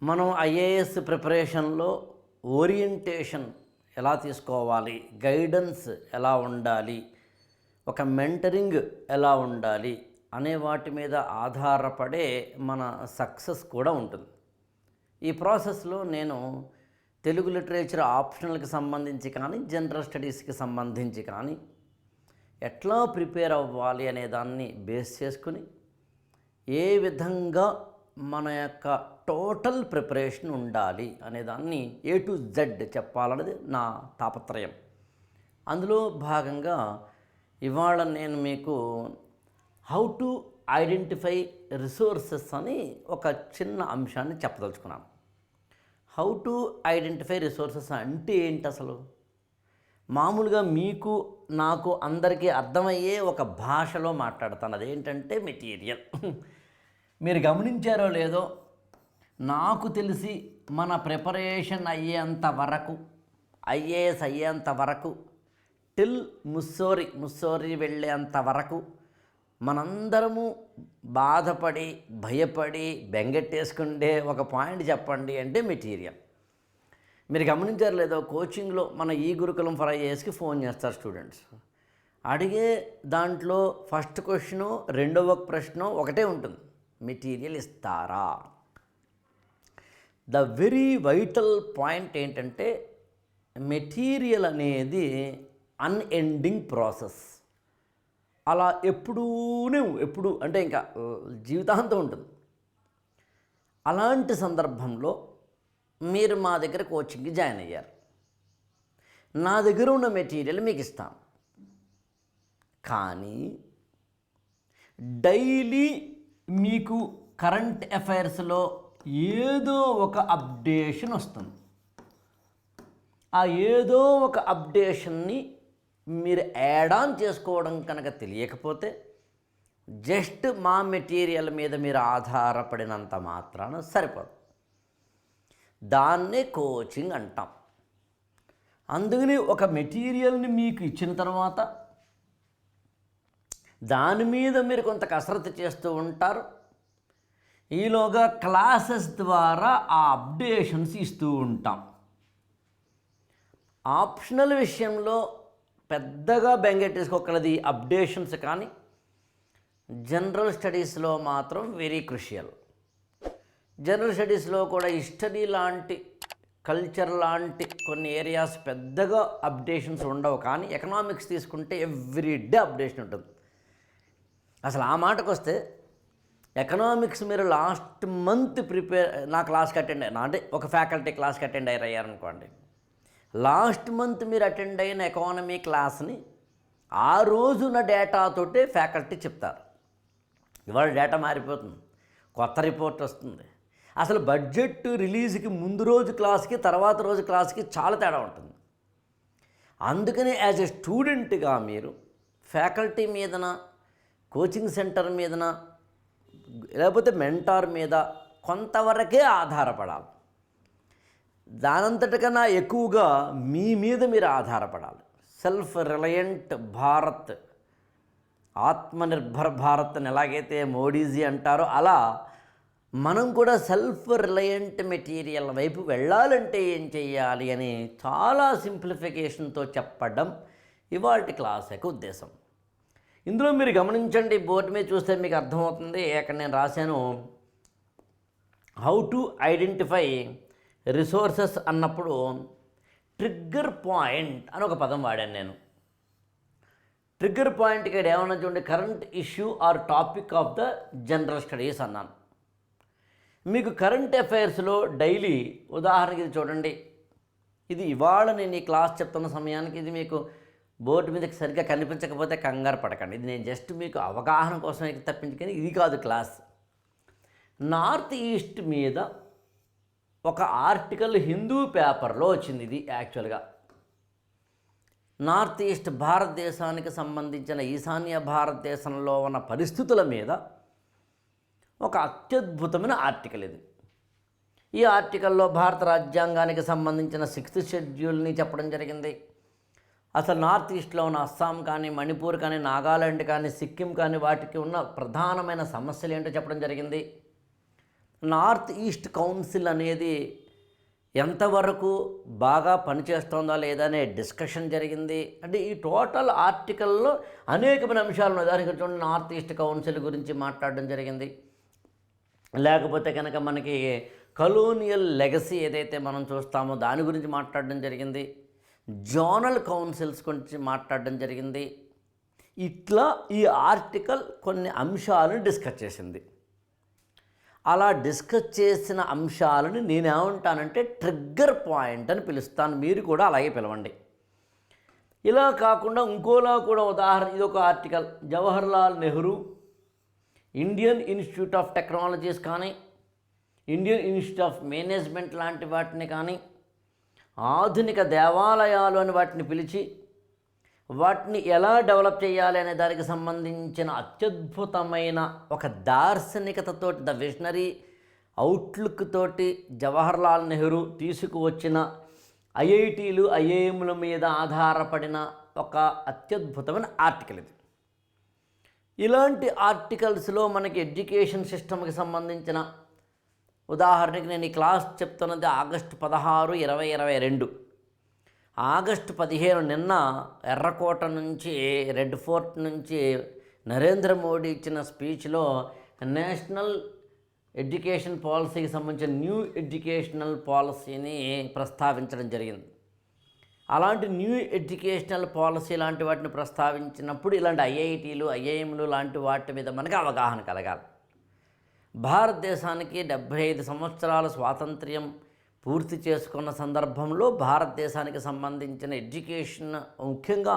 మనం ఐఏఎస్ ప్రిపరేషన్లో ఓరియంటేషన్ ఎలా తీసుకోవాలి, గైడెన్స్ ఎలా ఉండాలి, ఒక మెంటరింగ్ ఎలా ఉండాలి అనే వాటి మీద ఆధారపడే మన సక్సెస్ కూడా ఉంటుంది. ఈ ప్రాసెస్లో నేను తెలుగు లిటరేచర్ ఆప్షనల్కి సంబంధించి కానీ, జనరల్ స్టడీస్కి సంబంధించి కానీ ఎట్లా ప్రిపేర్ అవ్వాలి అనే దాన్ని బేస్ చేసుకుని ఏ విధంగా మన యొక్క టోటల్ ప్రిపరేషన్ ఉండాలి అనే దాన్ని A to Z చెప్పాలన్నది నా తాపత్రయం. అందులో భాగంగా ఇవాళ నేను మీకు హౌ టు ఐడెంటిఫై రిసోర్సెస్ అని ఒక చిన్న అంశాన్ని చెప్పదలుచుకున్నాను. హౌ టు ఐడెంటిఫై రిసోర్సెస్ అంటే ఏంటి అసలు? మామూలుగా మీకు నాకు అందరికీ అర్థమయ్యే ఒక భాషలో మాట్లాడతాను. అదేంటంటే మెటీరియల్. మీరు గమనించారో లేదో, నాకు తెలిసి మన ప్రిపరేషన్ అయ్యేంత వరకు, ఐఏఎస్ అయ్యేంత వరకు, టిల్ ముస్సోరీ వెళ్ళేంత వరకు మనందరము బాధపడి, భయపడి, బెంగెట్టేసుకుండే ఒక పాయింట్ చెప్పండి అంటే మెటీరియల్. మీరు గమనించారు లేదో, కోచింగ్లో మన ఈ గురుకులం ఫర్ ఐఏఎస్కి ఫోన్ చేస్తారు స్టూడెంట్స్. అడిగే దాంట్లో ఫస్ట్ క్వశ్చను, రెండవ ప్రశ్న ఒకటే ఉంటుంది, మెటీరియల్ ఇస్తారా? ద వెరీ వైటల్ పాయింట్ ఏంటంటే మెటీరియల్ అనేది అన్ఎండింగ్ ప్రాసెస్. అలా ఎప్పుడు అంటే ఇంకా జీవితాంతం ఉంటుంది. అలాంటి సందర్భంలో మీరు మా దగ్గర కోచింగ్కి జాయిన్ అయ్యారు. నా దగ్గర ఉన్న మెటీరియల్ మీకు ఇస్తాను. కానీ డైలీ మీకు కరెంట్ అఫైర్స్లో ఏదో ఒక అప్డేషన్ వస్తుంది. ఆ ఏదో ఒక అప్డేషన్ని మీరు యాడ్ ఆన్ చేసుకోవడం కనుక తెలియకపోతే, జస్ట్ మా మెటీరియల్ మీద మీరు ఆధారపడినంత మాత్రాన సరిపోదు. దాన్నే కోచింగ్ అంటాం. అందుకని ఒక మెటీరియల్ని మీకు ఇచ్చిన తర్వాత దాని మీద మీరు కొంత కసరత్తు చేస్తూ ఉంటారు. ఈలోగా క్లాసెస్ ద్వారా ఆ అప్డేషన్స్ ఇస్తూ ఉంటాం. ఆప్షనల్ విషయంలో పెద్దగా బెంగెట్టేసుకోగలది అప్డేషన్స్, కానీ జనరల్ స్టడీస్లో మాత్రం వెరీ క్రుషియల్. జనరల్ స్టడీస్లో కూడా హిస్టరీ లాంటి, కల్చర్ లాంటి కొన్ని ఏరియాస్ పెద్దగా అప్డేషన్స్ ఉండవు. కానీ ఎకనామిక్స్ తీసుకుంటే ఎవ్రీడే అప్డేషన్ ఉంటుంది. అసలు ఆ మాటకు వస్తే, ఎకనామిక్స్ మీరు లాస్ట్ మంత్ నా క్లాస్కి అటెండ్ అయినా, అంటే ఒక ఫ్యాకల్టీ క్లాస్కి అటెండ్ అయ్యారనుకోండి, లాస్ట్ మంత్ మీరు అటెండ్ అయిన ఎకానమీ క్లాస్ని ఆ రోజున డేటాతోటే ఫ్యాకల్టీ చెప్తారు. ఇవాళ డేటా మారిపోతుంది, కొత్త రిపోర్ట్ వస్తుంది. అసలు బడ్జెట్ రిలీజ్కి ముందు రోజు క్లాస్కి, తర్వాత రోజు క్లాస్కి చాలా తేడా ఉంటుంది. అందుకని యాజ్ ఎ స్టూడెంట్గా మీరు ఫ్యాకల్టీ మీదన, కోచింగ్ సెంటర్ మీదన, లేకపోతే మెంటార్ మీద కొంతవరకే ఆధారపడాలి. దానంతటికన్నా ఎక్కువగా మీ మీద మీరు ఆధారపడాలి. సెల్ఫ్ రిలయంట్ భారత్, ఆత్మనిర్భర్ భారత్ అని ఎలాగైతే మోడీజీ అంటారో, అలా మనం కూడా సెల్ఫ్ రిలయంట్ మెటీరియల్ వైపు వెళ్ళాలంటే ఏం చేయాలి అని చాలా సింప్లిఫికేషన్తో చెప్పడం ఇవాల్టి క్లాస్ యొక్క ఉద్దేశం. ఇందులో మీరు గమనించండి, బోర్డు మీద చూస్తే మీకు అర్థమవుతుంది. ఇక్కడ నేను రాశాను, హౌ టు ఐడెంటిఫై రిసోర్సెస్ అన్నప్పుడు ట్రిగ్గర్ పాయింట్ అని ఒక పదం వాడాను నేను. ట్రిగ్గర్ పాయింట్ ఇక్కడ ఏమన్నా చూడండి, current issue our topic of the general studies అన్నాను. మీకు కరెంట్ అఫైర్స్లో డైలీ, ఉదాహరణకి ఇది చూడండి, ఇది ఇవాళ నేను ఈ క్లాస్ చెప్తున్న సమయానికి ఇది మీకు బోర్డు మీద సరిగ్గా కనిపించకపోతే కంగారు పడకండి. ఇది నేను జస్ట్ మీకు అవగాహన కోసం తప్పించుకొని ఇది కాదు క్లాస్. నార్త్ ఈస్ట్ మీద ఒక ఆర్టికల్ హిందూ పేపర్లో వచ్చింది. ఇది యాక్చువల్గా నార్త్ ఈస్ట్ భారతదేశానికి సంబంధించిన, ఈశాన్య భారతదేశంలో ఉన్న పరిస్థితుల మీద ఒక అత్యద్భుతమైన ఆర్టికల్ ఇది. ఈ ఆర్టికల్లో భారత రాజ్యాంగానికి సంబంధించిన 6th షెడ్యూల్ని చెప్పడం జరిగింది. అసలు నార్త్ ఈస్ట్లో ఉన్న అస్సాం కానీ, మణిపూర్ కానీ, నాగాలాండ్ కానీ, సిక్కిం కానీ వాటికి ఉన్న ప్రధానమైన సమస్యలు ఏంటో చెప్పడం జరిగింది. నార్త్ ఈస్ట్ కౌన్సిల్ అనేది ఎంతవరకు బాగా పనిచేస్తుందా లేదా అనే డిస్కషన్ జరిగింది. అంటే ఈ టోటల్ ఆర్టికల్లో అనేకమైన అంశాలు ఉన్నాయి. దానికి చూడండి, నార్త్ ఈస్ట్ కౌన్సిల్ గురించి మాట్లాడడం జరిగింది. లేకపోతే కనుక మనకి కలోనియల్ లెగసీ ఏదైతే మనం చూస్తామో దాని గురించి మాట్లాడడం జరిగింది. జోనల్ కౌన్సిల్స్ గురించి మాట్లాడడం జరిగింది. ఇట్లా ఈ ఆర్టికల్ కొన్ని అంశాలను డిస్కస్ చేసింది. అలా డిస్కస్ చేసిన అంశాలను నేనేమంటానంటే ట్రిగ్గర్ పాయింట్ అని పిలుస్తాను. మీరు కూడా అలాగే పిలవండి. ఇలా కాకుండా ఇంకోలా కూడా ఉదాహరణ, ఇది ఒక article. Jawaharlal Nehru Indian institute of technologies కానీ, ఇండియన్ ఇన్స్టిట్యూట్ ఆఫ్ మేనేజ్మెంట్ లాంటి వాటిని కానీ, ఆధునిక దేవాలయాలు అని వాటిని పిలిచి వాటిని ఎలా డెవలప్ చేయాలి అనే దానికి సంబంధించిన అత్యద్భుతమైన ఒక దార్శనికతతోటి, ద విజనరీ అవుట్లుక్ తోటి జవహర్లాల్ నెహ్రూ తీసుకువచ్చిన ఐఐటీలు ఐఐఎంల మీద ఆధారపడిన ఒక అత్యద్భుతమైన ఆర్టికల్ ఇది. ఇలాంటి ఆర్టికల్స్లో మనకి ఎడ్యుకేషన్ సిస్టమ్కి సంబంధించిన, ఉదాహరణకి నేను ఈ క్లాస్ చెప్తున్నది ఆగస్టు 16, 2022. ఆగస్టు 15 నిన్న ఎర్రకోట నుంచి, రెడ్ ఫోర్ట్ నుంచి నరేంద్ర మోడీ ఇచ్చిన స్పీచ్లో నేషనల్ ఎడ్యుకేషన్ పాలసీకి సంబంధించిన న్యూ ఎడ్యుకేషనల్ పాలసీని ప్రస్తావించడం జరిగింది. అలాంటి న్యూ ఎడ్యుకేషనల్ పాలసీ లాంటి వాటిని ప్రస్తావించినప్పుడు ఇలాంటి ఐఐటీలు ఐఐఎంలు లాంటి వాటి మీద మనకి అవగాహన కలగాలి. భారతదేశానికి 75 సంవత్సరాల స్వాతంత్ర్యం పూర్తి చేసుకున్న సందర్భంలో భారతదేశానికి సంబంధించిన ఎడ్యుకేషన్, ముఖ్యంగా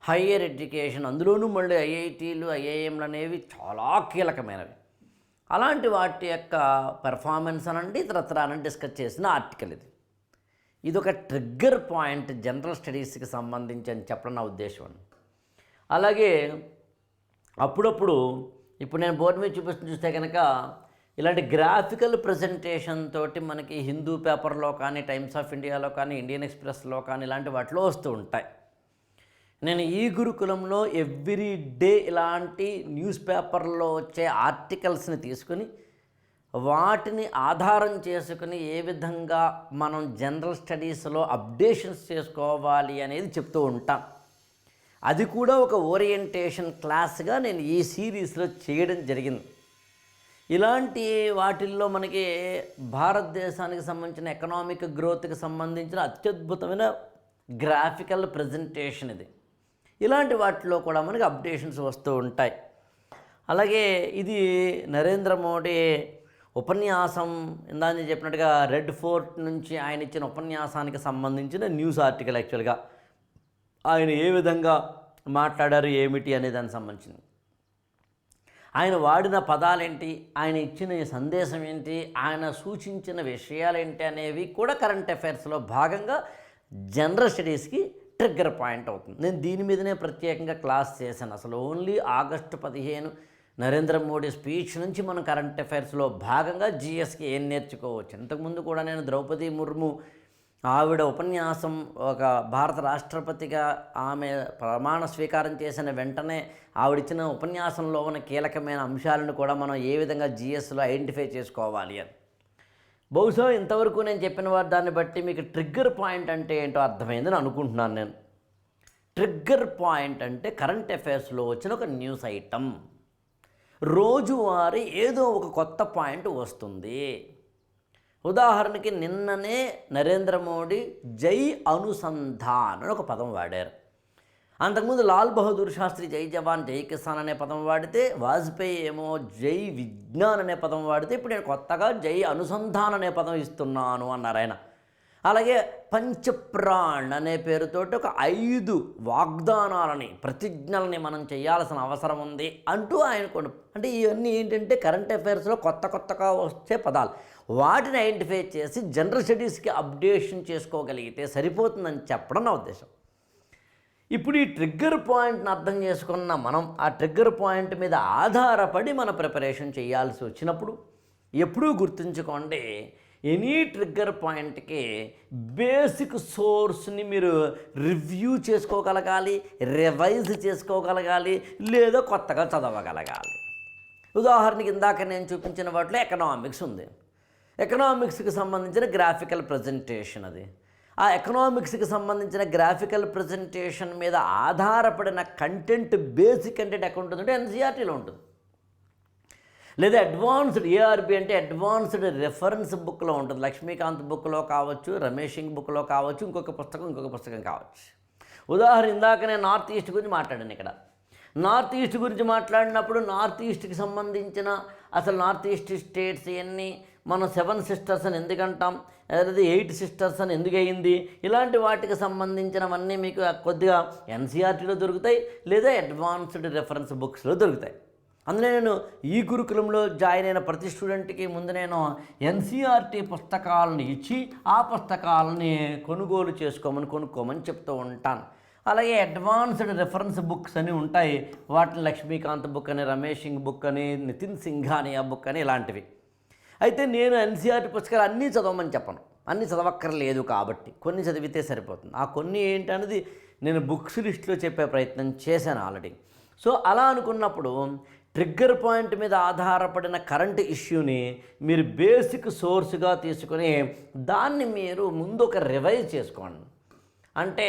హయ్యర్ ఎడ్యుకేషన్, అందులోనూ మళ్ళీ ఐఐటీలు ఐఐఎంలు అనేవి చాలా కీలకమైనవి. అలాంటి వాటి యొక్క పెర్ఫార్మెన్స్ అనండి ఇతరత్రాన్ని డిస్కస్ చేసిన ఆర్టికల్ ఇది. ఇది ఒక ట్రిగ్గర్ పాయింట్ జనరల్ స్టడీస్కి సంబంధించి అని చెప్పడం నా ఉద్దేశం. అలాగే అప్పుడప్పుడు ఇప్పుడు నేను బోర్డు మీద చూస్తే కనుక ఇలాంటి గ్రాఫికల్ ప్రజెంటేషన్ తోటి మనకి హిందూ పేపర్లో కానీ, టైమ్స్ ఆఫ్ ఇండియాలో కానీ, ఇండియన్ ఎక్స్ప్రెస్లో కానీ ఇలాంటి వాటిలో వస్తూ ఉంటాయి. నేను ఈ గురుకులంలో ఎవ్రీ డే ఇలాంటి న్యూస్ పేపర్లో వచ్చే ఆర్టికల్స్ని తీసుకుని వాటిని ఆధారం చేసుకుని ఏ విధంగా మనం జనరల్ స్టడీస్లో అప్డేషన్స్ చేసుకోవాలి అనేది చెప్తూ ఉంటాం. అది కూడా ఒక ఓరియంటేషన్ క్లాస్గా నేను ఈ సిరీస్లో చేయడం జరిగింది. ఇలాంటి వాటిల్లో మనకి భారతదేశానికి సంబంధించిన ఎకనామిక్ గ్రోత్కి సంబంధించిన అత్యద్భుతమైన గ్రాఫికల్ ప్రజెంటేషన్ ఇది. ఇలాంటి వాటిలో కూడా మనకి అప్డేషన్స్ వస్తూ ఉంటాయి. అలాగే ఇది నరేంద్ర మోడీ ఉపన్యాసం, ఇందాక చెప్పినట్టుగా రెడ్ ఫోర్ట్ నుంచి ఆయన ఇచ్చిన ఉపన్యాసానికి సంబంధించిన న్యూస్ ఆర్టికల్. యాక్చువల్గా ఆయన ఏ విధంగా మాట్లాడారు ఏమిటి అనే దానికి సంబంధించింది, ఆయన వాడిన పదాలేంటి, ఆయన ఇచ్చిన సందేశం ఏంటి, ఆయన సూచించిన విషయాలేంటి అనేవి కూడా కరెంట్ అఫైర్స్లో భాగంగా జనరల్ స్టడీస్కి ట్రిగ్గర్ పాయింట్ అవుతుంది. నేను దీని మీదనే ప్రత్యేకంగా క్లాస్ చేశాను. అసలు only August 15 Narendra Modi speech నుంచి మనం కరెంట్ అఫైర్స్లో భాగంగా జిఎస్కి ఏం నేర్చుకోవచ్చు. ఇంతకుముందు కూడా నేను ద్రౌపది ముర్ము ఆవిడ ఉపన్యాసం, ఒక భారత రాష్ట్రపతిగా ఆమె ప్రమాణ స్వీకారం చేసిన వెంటనే ఆవిడిచ్చిన ఉపన్యాసంలో ఉన్న కీలకమైన అంశాలను కూడా మనం ఏ విధంగా జిఎస్లో ఐడెంటిఫై చేసుకోవాలి అని. బహుశా ఇంతవరకు నేను చెప్పిన వారు దాన్ని బట్టి మీకు ట్రిగ్గర్ పాయింట్ అంటే ఏంటో అర్థమైందని అనుకుంటున్నాను నేను. ట్రిగ్గర్ పాయింట్ అంటే కరెంట్ అఫైర్స్లో వచ్చిన ఒక న్యూస్ ఐటమ్, రోజువారీ ఏదో ఒక కొత్త పాయింట్ వస్తుంది. ఉదాహరణకి నిన్ననే నరేంద్ర మోడీ జై అనుసంధాన్ అని ఒక పదం వాడారు. అంతకుముందు లాల్ బహదూర్ శాస్త్రి జై జవాన్ జై కిసాన్ అనే పదం వాడితే, వాజ్పేయి ఏమో జై విజ్ఞాన్ అనే పదం వాడితే, ఇప్పుడు నేను కొత్తగా జై అనుసంధాన్ అనే పదం ఇస్తున్నాను అన్నారు ఆయన. అలాగే పంచప్రాణ్ అనే పేరుతోటి ఒక 5 వాగ్దానాలని, ప్రతిజ్ఞలని మనం చేయాల్సిన అవసరం ఉంది అంటూ ఆయన కొన్ని, అంటే ఇవన్నీ ఏంటంటే కరెంట్ అఫైర్స్లో కొత్తగా వచ్చే పదాలు, వాటిని ఐడెంటిఫై చేసి జనరల్ స్టడీస్కి అప్డేషన్ చేసుకోగలిగితే సరిపోతుందని చెప్పడం నా ఉద్దేశం. ఇప్పుడు ఈ ట్రిగ్గర్ పాయింట్ని అర్థం చేసుకున్న మనం ఆ ట్రిగ్గర్ పాయింట్ మీద ఆధారపడి మన ప్రిపరేషన్ చేయాల్సి వచ్చినప్పుడు ఎప్పుడూ గుర్తుంచుకోండి, ఎనీ ట్రిగ్గర్ పాయింట్కి బేసిక్ సోర్స్ని మీరు రివ్యూ చేసుకోగలగాలి, రివైజ్ చేసుకోగలగాలి, లేదా కొత్తగా చదవగలగాలి. ఉదాహరణకి ఇందాక నేను చూపించిన వాటిలో ఎకనామిక్స్ ఉంది. ఎకనామిక్స్కి సంబంధించిన గ్రాఫికల్ ప్రజెంటేషన్ అది. ఆ ఎకనామిక్స్కి సంబంధించిన గ్రాఫికల్ ప్రజెంటేషన్ మీద ఆధారపడిన కంటెంట్, బేసిక్ కంటెంట్ ఎక్కడ ఉంటుందంటే ఎన్సీఆర్టీలో ఉంటుంది. లేదా అడ్వాన్స్డ్ ఏఆర్బి అంటే అడ్వాన్స్డ్ రెఫరెన్స్ బుక్లో ఉంటుంది. లక్ష్మీకాంత్ బుక్లో కావచ్చు, రమేష్ సింగ్ బుక్లో కావచ్చు, ఇంకొక పుస్తకం కావచ్చు. ఉదాహరణ ఇందాక నేను నార్త్ ఈస్ట్ గురించి మాట్లాడాను. ఇక్కడ నార్త్ ఈస్ట్ గురించి మాట్లాడినప్పుడు నార్త్ ఈస్ట్కి సంబంధించిన అసలు నార్త్ ఈస్ట్ స్టేట్స్ ఎన్ని, మనం 7 సిస్టర్స్ అని ఎందుకంటాం, లేదా 8 సిస్టర్స్ అని ఎందుకు అయింది, ఇలాంటి వాటికి సంబంధించినవన్నీ మీకు కొద్దిగా ఎన్సీఆర్టీలో దొరుకుతాయి, లేదా అడ్వాన్స్డ్ రెఫరెన్స్ బుక్స్లో దొరుకుతాయి. అందులో నేను ఈ గురుకులంలో జాయిన్ అయిన ప్రతి స్టూడెంట్కి ముందు నేను ఎన్సీఆర్టీ పుస్తకాలను ఇచ్చి ఆ పుస్తకాలని కొనుక్కోమని చెప్తూ ఉంటాను. అలాగే అడ్వాన్స్డ్ రెఫరెన్స్ బుక్స్ అని ఉంటాయి. వాటిని లక్ష్మీకాంత్ బుక్ అని, రమేష్ సింగ్ బుక్ అని, నితిన్ సింఘానియా బుక్ అని ఇలాంటివి. అయితే నేను ఎన్సీఆర్టీ పుస్తకాలు అన్నీ చదవమని చెప్పను, అన్నీ చదవక్కర్లేదు కాబట్టి కొన్ని చదివితే సరిపోతుంది. ఆ కొన్ని ఏంటనేది నేను బుక్స్ లిస్ట్లో చెప్పే ప్రయత్నం చేశాను ఆల్రెడీ. సో అలా అనుకున్నప్పుడు ట్రిగ్గర్ పాయింట్ మీద ఆధారపడిన కరెంట్ ఇష్యూని మీరు బేసిక్ సోర్స్గా తీసుకొని దాన్ని మీరు ముందు ఒక రివైజ్ చేసుకోండి. అంటే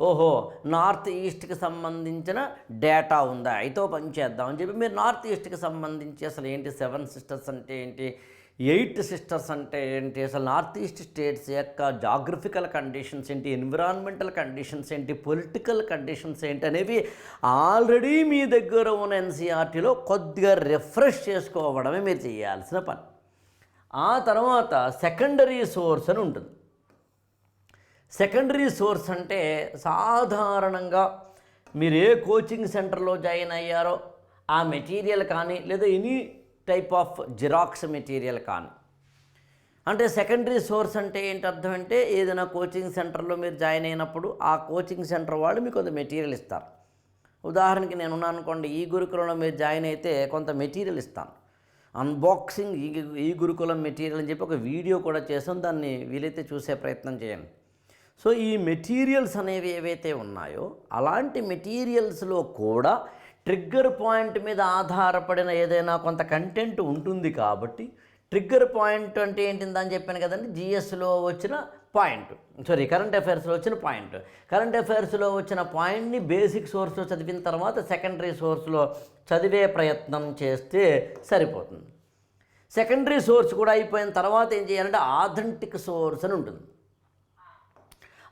ఓహో నార్త్ ఈస్ట్కి సంబంధించిన డేటా ఉందా, అయితే పని చేద్దామని చెప్పి మీరు నార్త్ ఈస్ట్కి సంబంధించి అసలు ఏంటి 7 సిస్టర్స్ అంటే ఏంటి, 8 సిస్టర్స్ అంటే ఏంటి, అసలు నార్త్ ఈస్ట్ స్టేట్స్ యొక్క జాగ్రఫికల్ కండిషన్స్ ఏంటి, ఎన్విరాన్మెంటల్ కండిషన్స్ ఏంటి, పొలిటికల్ కండిషన్స్ ఏంటి అనేవి ఆల్రెడీ మీ దగ్గర ఉన్న ఎన్సీఆర్టీలో కొద్దిగా రిఫ్రెష్ చేసుకోవడమే మీరు చేయాల్సిన పని. ఆ తర్వాత సెకండరీ సోర్స్ అని ఉంటుంది. సెకండరీ సోర్స్ అంటే సాధారణంగా మీరు ఏ కోచింగ్ సెంటర్లో జాయిన్ అయ్యారో ఆ మెటీరియల్ కానీ, లేదా any type of xerox material కానీ. అంటే సెకండరీ సోర్స్ అంటే ఏంటి అర్థం అంటే, ఏదైనా కోచింగ్ సెంటర్లో మీరు జాయిన్ అయినప్పుడు ఆ కోచింగ్ సెంటర్ వాళ్ళు మీకు కొంత మెటీరియల్ ఇస్తారు. ఉదాహరణకి నేను ఉన్నాను అనుకోండి, ఈ గురుకులంలో మీరు జాయిన్ అయితే కొంత మెటీరియల్ ఇస్తాను. అన్బాక్సింగ్ ఈ గురుకులం మెటీరియల్ అని చెప్పి ఒక వీడియో కూడా చేసాం, దాన్ని వీలైతే చూసే ప్రయత్నం చేయండి. సో ఈ మెటీరియల్స్ అనేవి ఏవైతే ఉన్నాయో అలాంటి మెటీరియల్స్లో కూడా ట్రిగ్గర్ పాయింట్ మీద ఆధారపడిన ఏదైనా కొంత కంటెంట్ ఉంటుంది. కాబట్టి ట్రిగ్గర్ పాయింట్ అంటే ఏంటిందని చెప్పాను కదండి, జిఎస్లో వచ్చిన పాయింట్, కరెంట్ అఫైర్స్లో వచ్చిన పాయింట్. కరెంట్ అఫైర్స్లో వచ్చిన పాయింట్ని బేసిక్ సోర్స్లో చదివిన తర్వాత సెకండరీ సోర్స్లో చదివే ప్రయత్నం చేస్తే సరిపోతుంది. సెకండరీ సోర్స్ కూడా అయిపోయిన తర్వాత ఏం చేయాలంటే ఆథెంటిక్ సోర్స్ అని ఉంటుంది.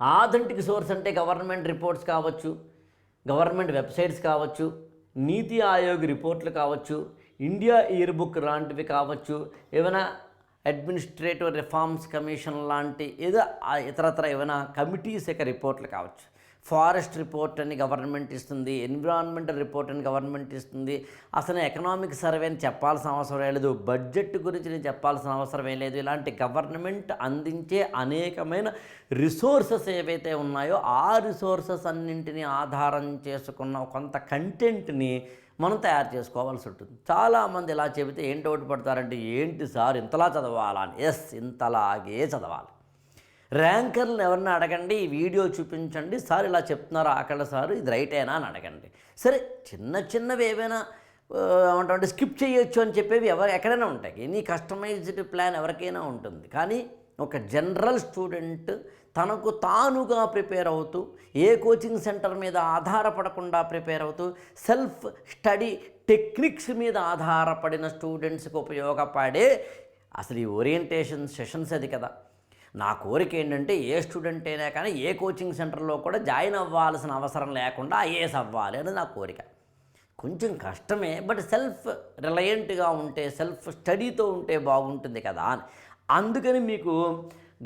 ఆథెంటిక్ సోర్స్ అంటే గవర్నమెంట్ రిపోర్ట్స్ కావచ్చు, గవర్నమెంట్ వెబ్సైట్స్ కావచ్చు, నీతి ఆయోగ్ రిపోర్ట్లు కావచ్చు, ఇండియా ఇయర్ బుక్ లాంటివి కావచ్చు, ఏమైనా అడ్మినిస్ట్రేటివ్ రిఫార్మ్స్ కమిషన్ లాంటి ఏదో ఇతరత్ర ఏమైనా కమిటీస్ యొక్క రిపోర్ట్లు కావచ్చు. ఫారెస్ట్ రిపోర్ట్ అని గవర్నమెంట్ ఇస్తుంది, ఎన్విరాన్మెంటల్ రిపోర్ట్ అని గవర్నమెంట్ ఇస్తుంది. అసలు ఎకనామిక్ సర్వే అని చెప్పాల్సిన అవసరం లేదు, బడ్జెట్ గురించి నేను చెప్పాల్సిన అవసరం లేదు. ఇలాంటి గవర్నమెంట్ అందించే అనేకమైన రిసోర్సెస్ ఏవైతే ఉన్నాయో ఆ రిసోర్సెస్ అన్నింటినీ ఆధారం చేసుకున్న కొంత కంటెంట్ని మనం తయారు చేసుకోవాల్సి ఉంటుంది. చాలామంది ఇలా చెబితే ఏంటి డౌట్ పడతారంటే, ఏంటి సార్ ఇంతలా చదవాలా అని. ఎస్, ఇంతలాగే చదవాలి. ర్యాంకర్లను ఎవరన్నా అడగండి, ఈ వీడియో చూపించండి, సార్ ఇలా చెప్తున్నారు ఆకళ్ళ సార్ ఇది రైటేనా అని అడగండి. సరే చిన్నవి ఏవైనా ఏమంటామంటే స్కిప్ చేయొచ్చు అని చెప్పేవి ఎక్కడైనా ఉంటాయి. ఎనీ కస్టమైజ్డ్ ప్లాన్ ఎవరికైనా ఉంటుంది. కానీ ఒక జనరల్ స్టూడెంట్ తనకు తానుగా ప్రిపేర్ అవుతూ, ఏ కోచింగ్ సెంటర్ మీద ఆధారపడకుండా ప్రిపేర్ అవుతూ, సెల్ఫ్ స్టడీ టెక్నిక్స్ మీద ఆధారపడిన స్టూడెంట్స్కి ఉపయోగపడే అసలు ఈ ఓరియంటేషన్ సెషన్స్ అది కదా. నా కోరిక ఏంటంటే ఏ స్టూడెంట్ అయినా కానీ ఏ కోచింగ్ సెంటర్లో కూడా జాయిన్ అవ్వాల్సిన అవసరం లేకుండా ఐఏఎస్ అవ్వాలి అనేది నా కోరిక. కొంచెం కష్టమే, బట్ సెల్ఫ్ రిలయంట్గా ఉంటే, సెల్ఫ్ స్టడీతో ఉంటే బాగుంటుంది కదా అని. అందుకని మీకు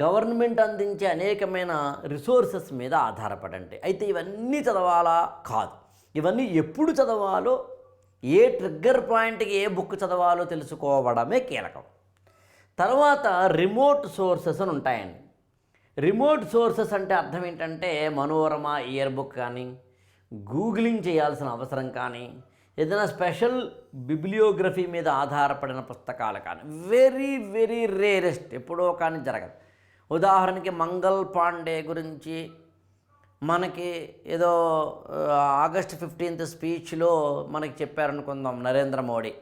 గవర్నమెంట్ అందించే అనేకమైన రిసోర్సెస్ మీద ఆధారపడండి. అయితే ఇవన్నీ చదవాలా కాదు, ఇవన్నీ ఎప్పుడు చదవాలో, ఏ ట్రిగ్గర్ పాయింట్కి ఏ బుక్ చదవాలో తెలుసుకోవడమే కీలకం. తర్వాత రిమోట్ సోర్సెస్ అని ఉంటాయండి. రిమోట్ సోర్సెస్ అంటే అర్థం ఏంటంటే, మనోరమ ఇయర్ బుక్ కానీ, గూగులింగ్ చేయాల్సిన అవసరం కానీ, ఏదైనా స్పెషల్ బిబ్లియోగ్రఫీ మీద ఆధారపడిన పుస్తకాలు కానీ, వెరీ వెరీ రేరెస్ట్, ఎప్పుడో కానీ జరగదు. ఉదాహరణకి మంగల్ పాండే గురించి మనకి ఏదో ఆగస్ట్ 15th స్పీచ్లో మనకి చెప్పారనుకుందాం నరేంద్ర మోడీ.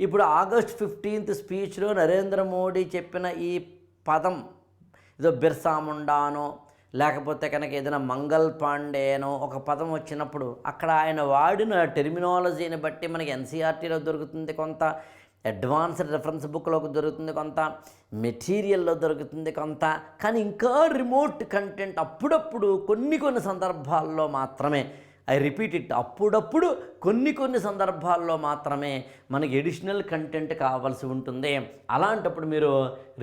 ఇప్పుడు August 15th స్పీచ్లో నరేంద్ర మోడీ చెప్పిన ఈ పదం ఏదో బిర్సా ముండానో లేకపోతే కనుక ఏదైనా మంగల్ పాండేనో ఒక పదం వచ్చినప్పుడు అక్కడ ఆయన వాడిన టెర్మినాలజీని బట్టి మనకి ఎన్సీఆర్టీలో దొరుకుతుంది కొంత, అడ్వాన్స్డ్ రెఫరెన్స్ బుక్లోకి దొరుకుతుంది కొంత, మెటీరియల్లో దొరుకుతుంది కొంత, కానీ ఇంకా రిమోట్ కంటెంట్ అప్పుడప్పుడు కొన్ని సందర్భాల్లో మాత్రమే, ఐ రిపీట్ ఇట్, అప్పుడప్పుడు కొన్ని సందర్భాల్లో మాత్రమే మనకి ఎడిషనల్ కంటెంట్ కావాల్సి ఉంటుంది. అలాంటప్పుడు మీరు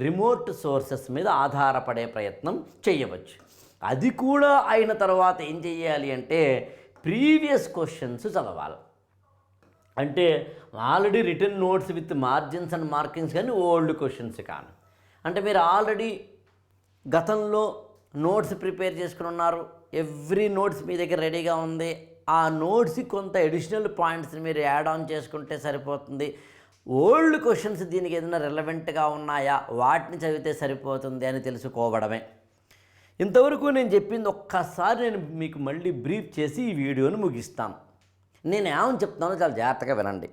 రిమోట్ సోర్సెస్ మీద ఆధారపడే ప్రయత్నం చేయవచ్చు. అది కూడా అయిన తర్వాత ఏం చేయాలి అంటే ప్రీవియస్ క్వశ్చన్స్ చదవాలి. అంటే already return notes with margins and markings కానీ ఓల్డ్ క్వశ్చన్స్ కానీ, అంటే మీరు ఆల్రెడీ గతంలో నోట్స్ ప్రిపేర్ చేసుకుని ఉన్నారు, ఎవ్రీ నోట్స్ మీ దగ్గర రెడీగా ఉంది, ఆ నోట్స్కి కొంత ఎడిషనల్ పాయింట్స్ని మీరు యాడ్ ఆన్ చేసుకుంటే సరిపోతుంది. ఓల్డ్ క్వశ్చన్స్ దీనికి ఏదైనా రిలవెంట్గా ఉన్నాయా వాటిని చదివితే సరిపోతుంది అని తెలుసుకోవడమే. ఇంతవరకు నేను చెప్పింది ఒక్కసారి నేను మీకు మళ్ళీ బ్రీఫ్ చేసి ఈ వీడియోని ముగిస్తాను. నేను ఏమని చెప్తానో చాలా జాగ్రత్తగా వినండి.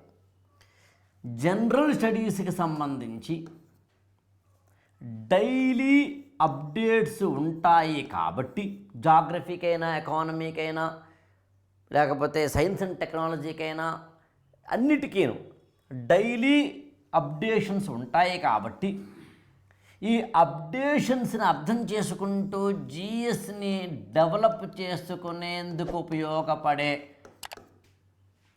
జనరల్ స్టడీస్కి సంబంధించి డైలీ అప్డేట్స్ ఉంటాయి కాబట్టి, జాగ్రఫీకైనా ఎకానమీకైనా లేకపోతే సైన్స్ అండ్ టెక్నాలజీకైనా అన్నిటికీను డైలీ అప్డేషన్స్ ఉంటాయి కాబట్టి, ఈ అప్డేషన్స్ని అర్థం చేసుకుంటూ జిఎస్ని డెవలప్ చేసుకునేందుకు ఉపయోగపడే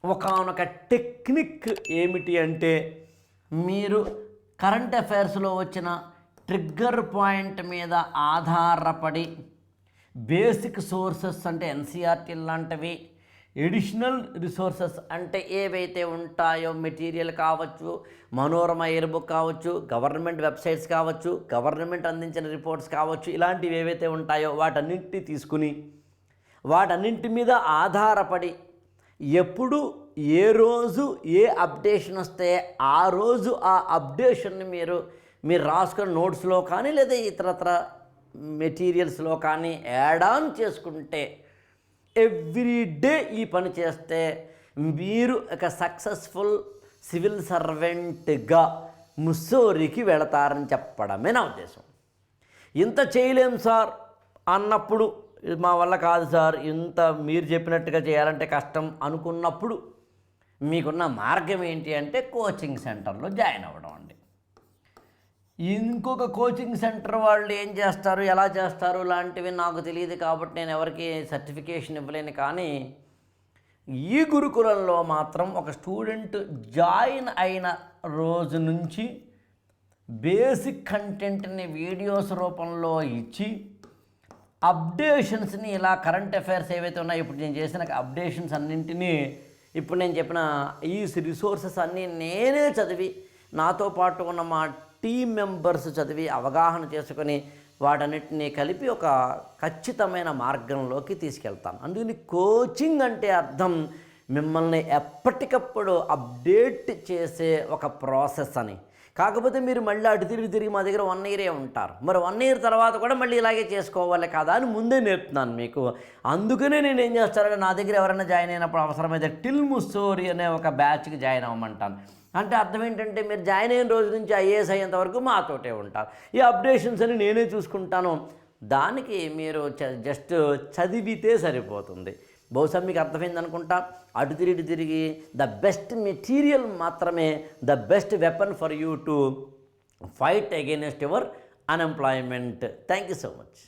ఒకానొక టెక్నిక్ ఏమిటి అంటే, మీరు కరెంట్ అఫైర్స్లో వచ్చిన ట్రిగ్గర్ పాయింట్ మీద ఆధారపడి బేసిక్ సోర్సెస్ అంటే ఎన్సీఆర్టీ లాంటివి, ఎడిషనల్ రిసోర్సెస్ అంటే ఏవైతే ఉంటాయో మెటీరియల్ కావచ్చు, మనోరమ ఎయిర్ బుక్ కావచ్చు, గవర్నమెంట్ వెబ్సైట్స్ కావచ్చు, గవర్నమెంట్ అందించిన రిపోర్ట్స్ కావచ్చు, ఇలాంటివి ఏవైతే ఉంటాయో వాటన్నింటినీ తీసుకుని వాటన్నింటి మీద ఆధారపడి ఎప్పుడు ఏ రోజు ఏ అప్డేషన్ వస్తే ఆ రోజు ఆ అప్డేషన్ని మీరు రాసుకున్న నోట్స్లో కానీ లేదా ఇతరత్ర మెటీరియల్స్లో కానీ యాడ్ ఆన్ చేసుకుంటే ఎవ్రీడే ఈ పని చేస్తే మీరు ఒక సక్సెస్ఫుల్ సివిల్ సర్వెంట్గా ముస్సోరికి వెళతారని చెప్పడమే నా ఉద్దేశం. ఇంత చేయలేం సార్ అన్నప్పుడు, మా వల్ల కాదు సార్, ఇంత మీరు చెప్పినట్టుగా చేయాలంటే కష్టం అనుకున్నప్పుడు మీకున్న మార్గం ఏంటి అంటే కోచింగ్ సెంటర్లో జాయిన్ అవ్వడం అండి. ఇంకొక కోచింగ్ సెంటర్ వాళ్ళు ఏం చేస్తారు, ఎలా చేస్తారు లాంటివి నాకు తెలియదు కాబట్టి నేను ఎవరికి సర్టిఫికేషన్ ఇవ్వలేను. కానీ ఈ గురుకులంలో మాత్రం ఒక స్టూడెంట్ జాయిన్ అయిన రోజు నుంచి బేసిక్ కంటెంట్ని వీడియోస్ రూపంలో ఇచ్చి అప్డేషన్స్ని ఇలా కరెంట్ అఫైర్స్ ఏవైతే ఉన్నాయో ఇప్పుడు నేను చేసిన అప్డేషన్స్ అన్నింటినీ ఇప్పుడు నేను చెప్పిన ఈ రిసోర్సెస్ అన్నీ నేనే చదివి నాతో పాటు ఉన్న మా టీమ్ మెంబర్స్ చదివి అవగాహన చేసుకొని వాటన్నిటినీ కలిపి ఒక ఖచ్చితమైన మార్గంలోకి తీసుకెళ్తాను. అందుకని కోచింగ్ అంటే అర్థం మిమ్మల్ని ఎప్పటికప్పుడు అప్డేట్ చేసే ఒక ప్రాసెస్ అని. కాకపోతే మీరు మళ్ళీ అటు తిరిగి మా దగ్గర 1 year ఉంటారు, మరి 1 year తర్వాత కూడా మళ్ళీ ఇలాగే చేసుకోవాలి కదా అని ముందే నేర్పుతున్నాను మీకు. అందుకనే నేను ఏం చేస్తానంటే నా దగ్గర ఎవరైనా జాయిన్ అయినప్పుడు అవసరమైతే టిల్ ముస్సోరి అనే ఒక బ్యాచ్కి జాయిన్ అవ్వమంటాను. అంటే అర్థం ఏంటంటే మీరు జాయిన్ అయిన రోజు నుంచి ఐఏఎస్ అయ్యేంత వరకు మాతోటే ఉంటారు. ఈ అప్డేషన్స్ అని నేనే చూసుకుంటాను. దానికి మీరు జస్ట్ చదివితే సరిపోతుంది. బహుశా మీకు అర్థమైంది అనుకుంటా. అటు తిరిగి ద బెస్ట్ మెటీరియల్ మాత్రమే the best weapon for you to fight against your unemployment. Thank you so much.